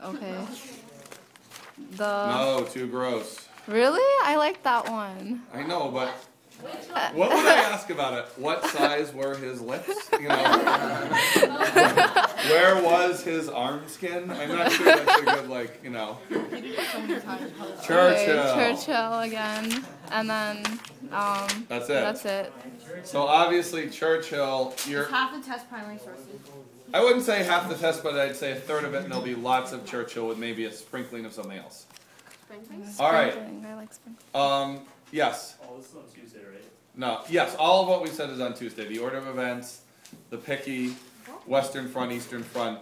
Okay. No, too gross. Really? I like that one. I know, but what would I ask about it? What size were his lips? You know, where was his arm skin? I'm not sure that's a good, like, you know. Churchill. Okay, Churchill again, and then That's it. That's it. So obviously Churchill, It's half the test primary sources. I wouldn't say half the test, but I'd say a third of it, and there'll be lots of Churchill with maybe a sprinkling of something else. All right. I like sprinkling. Yes. Oh, this is on Tuesday, right? No. Yes. All of what we said is on Tuesday. The order of events, the Picky, Western Front, Eastern Front,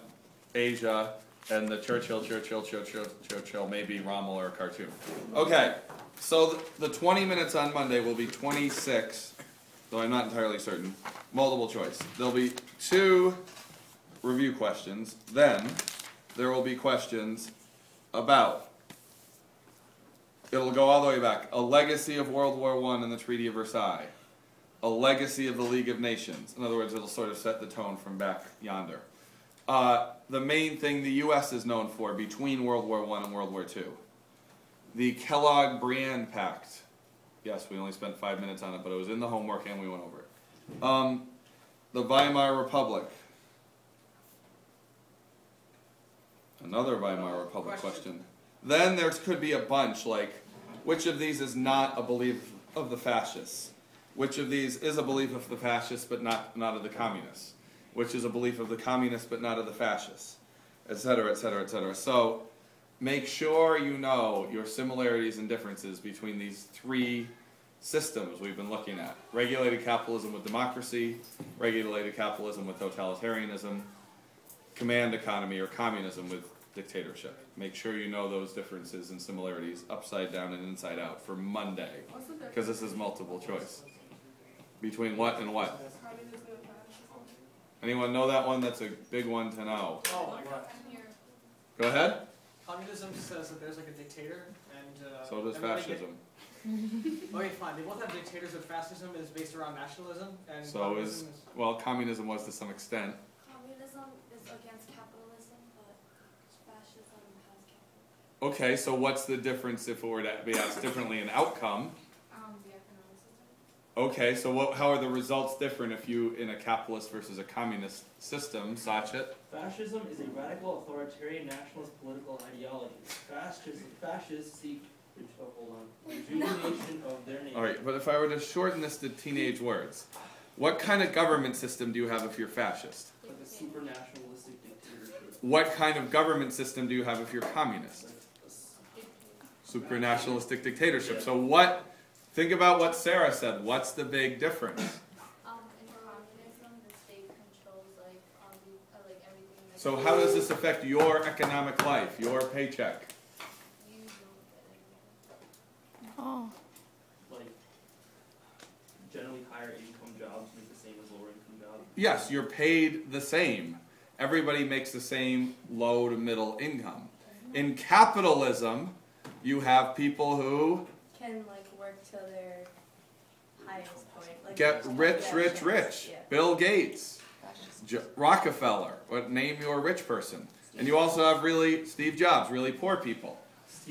Asia, and the Churchill, maybe Rommel or a cartoon. Okay. So the 20 minutes on Monday will be 26, though I'm not entirely certain. Multiple choice. There'll be 2 review questions. Then there will be questions about. It'll go all the way back. A legacy of World War I and the Treaty of Versailles. A legacy of the League of Nations. In other words, it'll sort of set the tone from back yonder. The main thing the U.S. is known for between World War I and World War II. The Kellogg-Briand Pact. Yes, we only spent 5 minutes on it, but it was in the homework and we went over it. The Weimar Republic. Another Weimar Republic question. Then there could be a bunch, like, which of these is not a belief of the fascists? Which of these is a belief of the fascists but not of the communists? Which is a belief of the communists but not of the fascists? Etc., etc., etc. So make sure you know your similarities and differences between these 3 systems we've been looking at. Regulated capitalism with democracy, regulated capitalism with totalitarianism, command economy or communism with dictatorship. Make sure you know those differences and similarities upside down and inside out for Monday, because this is multiple choice. Between what and what? Anyone know that one? That's a big one to know. Oh, what? Go ahead. Communism says that there's like a dictator, and So does fascism. Okay, fine. They both have dictators, but fascism is based around nationalism, and So is, well, communism was to some extent. Communism is against capitalism, but fascism has capitalism. Okay, so what's the difference if it were to be asked differently in outcome? The economic system. Okay, so how are the results different if you in a capitalist versus a communist system, Sachin? Fascism is a radical authoritarian nationalist political ideology. Fascists seek rejuvenation of their nation. Alright, but if I were to shorten this to teenage words, what kind of government system do you have if you're fascist? Like a super-nationalistic dictatorship. What kind of government system do you have if you're communist? Supranationalistic dictatorship. So think about what Sarah said. What's the big difference? In communism, the state controls like everything. So how does this affect your economic life, your paycheck? You don't get anything. Oh. Like, generally higher income jobs make the same as lower income jobs. Yes, you're paid the same. Everybody makes the same low to middle income. In capitalism, you have people who can like work to their highest point. Like get rich. Yeah. Bill Gates, Rockefeller. Name your rich person. And you also have Steve Jobs, really poor people.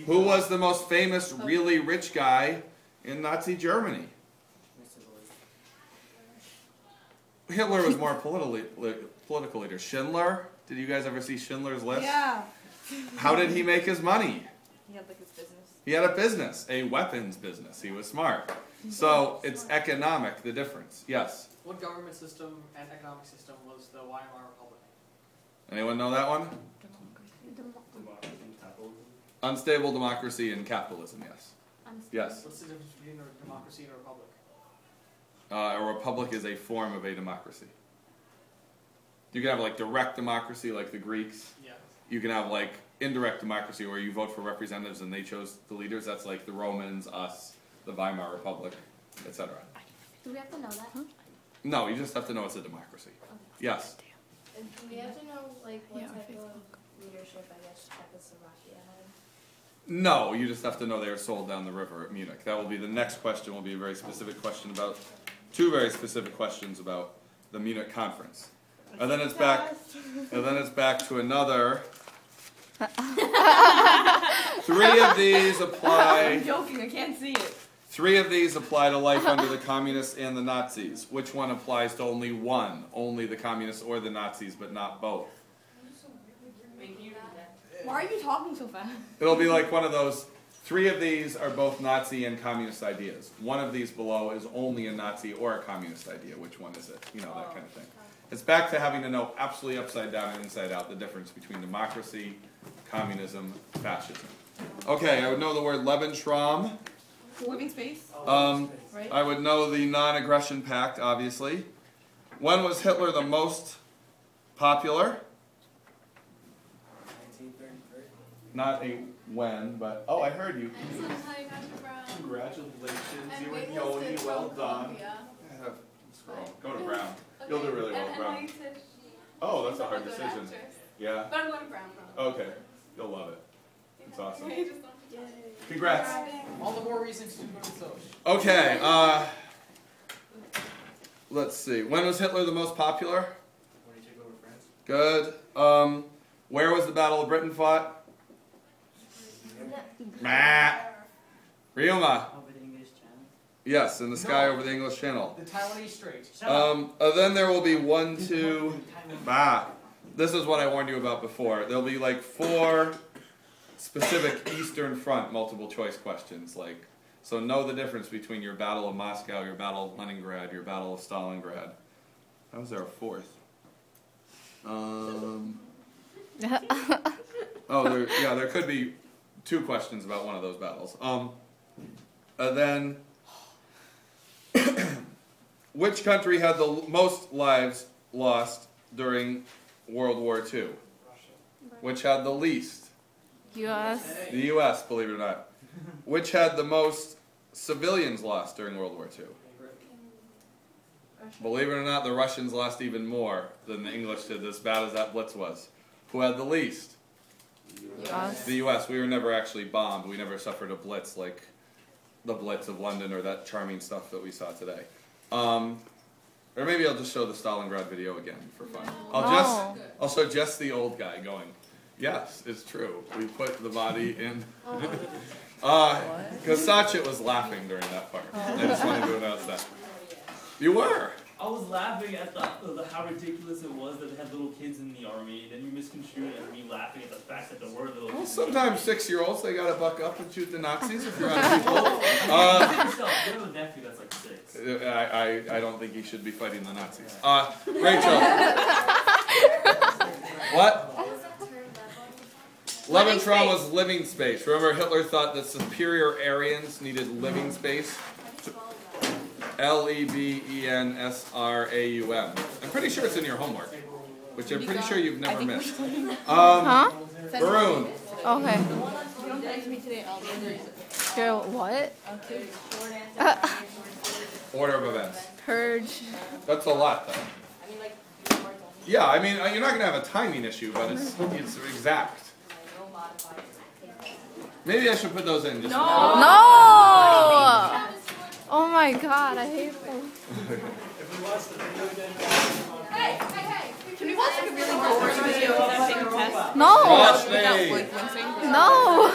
Who was the most famous, really rich guy in Nazi Germany? Hitler was more political leader. Schindler? Did you guys ever see Schindler's List? Yeah. How did he make his money? He had like his business. He had a business, a weapons business. He was smart. So it's economic, the difference. Yes? What government system and economic system was the Weimar Republic? Anyone know that one? Democracy, capitalism. Unstable democracy and capitalism, yes. Yes. What's the difference between a democracy and a republic? A republic is a form of a democracy. You can have like direct democracy like the Greeks. Yeah. You can have like indirect democracy where you vote for representatives and they chose the leaders. That's like the Romans, us, the Weimar Republic, etc. Do we have to know that? No, you just have to know it's a democracy. Yes? And do we have to know like what type of leadership I guess Czechoslovakia had? No, you just have to know they were sold down the river at Munich. That will be the next question. Will be a very specific question about 2 very specific questions about the Munich conference, and then it's back. And then it's back to another Three of these apply. I'm joking, I can't see it. 3 of these apply to life under the communists and the Nazis. Which one applies to only one? Only the communists or the Nazis, but not both. Why are you talking so fast? It'll be like one of those. 3 of these are both Nazi and communist ideas. One of these below is only a Nazi or a communist idea. Which one is it? You know, that kind of thing. It's back to having to know absolutely upside down and inside out the difference between democracy, communism, fascism. Okay, I would know the word Lebensraum. Living space? Right? I would know the non-aggression pact, obviously. When was Hitler the most popular? 1933. Not a when, but oh, I heard you. Congratulations. You were Yoli, well done. Scroll. Go to Brown. You'll do really well, Brown. Oh, that's a hard decision. Yeah. But I'm going to Brown probably. Okay. You'll love it. It's awesome. Congrats. All the more reason to go to Soch. Okay. Let's see. When was Hitler the most popular? When he took over France. Good. Where was the Battle of Britain fought? Ryoma. Over the English Channel. Yes, in the sky over the English Channel. The Taiwanese Strait. Then there will be 1, 2. This is what I warned you about before. There'll be like 4 specific Eastern Front multiple choice questions. Like, so know the difference between your Battle of Moscow, your Battle of Leningrad, your Battle of Stalingrad. How was there a 4th? There could be 2 questions about one of those battles. Then, which country had the most lives lost during World War II? Which had the least? U.S. The U.S., believe it or not. Which had the most civilians lost during World War II? Believe it or not, the Russians lost even more than the English did, as bad as that blitz was. Who had the least? U.S. The U.S. We were never actually bombed. We never suffered a blitz like the Blitz of London or that charming stuff that we saw today. Or maybe I'll just show the Stalingrad video again for fun. I'll show just the old guy going, yes, it's true. We put the body in. Because Sachet was laughing during that part. I just wanted to announce that. You were. I was laughing at how ridiculous it was that they had little kids in the army. Then you misconstrued it as me laughing at the fact that there were little kids. Well, sometimes 6-year-olds, they gotta buck up and shoot the Nazis if you're on people. You have a nephew that's like 6. I don't think he should be fighting the Nazis. Rachel. What? Lebensraum was living space. Remember, Hitler thought that superior Aryans needed living space? Lebensraum. I'm pretty sure it's in your homework, which I'm pretty sure you've never missed. Varun. Okay. You don't text me today, I'll do What? Order of events. Purge. That's a lot, though. Yeah, I mean, you're not going to have a timing issue, but it's exact. Maybe I should put those in. Just No! Oh my god, I hate them. Hey! Can we watch like a really boring video of taking tests? No! Trust me. No!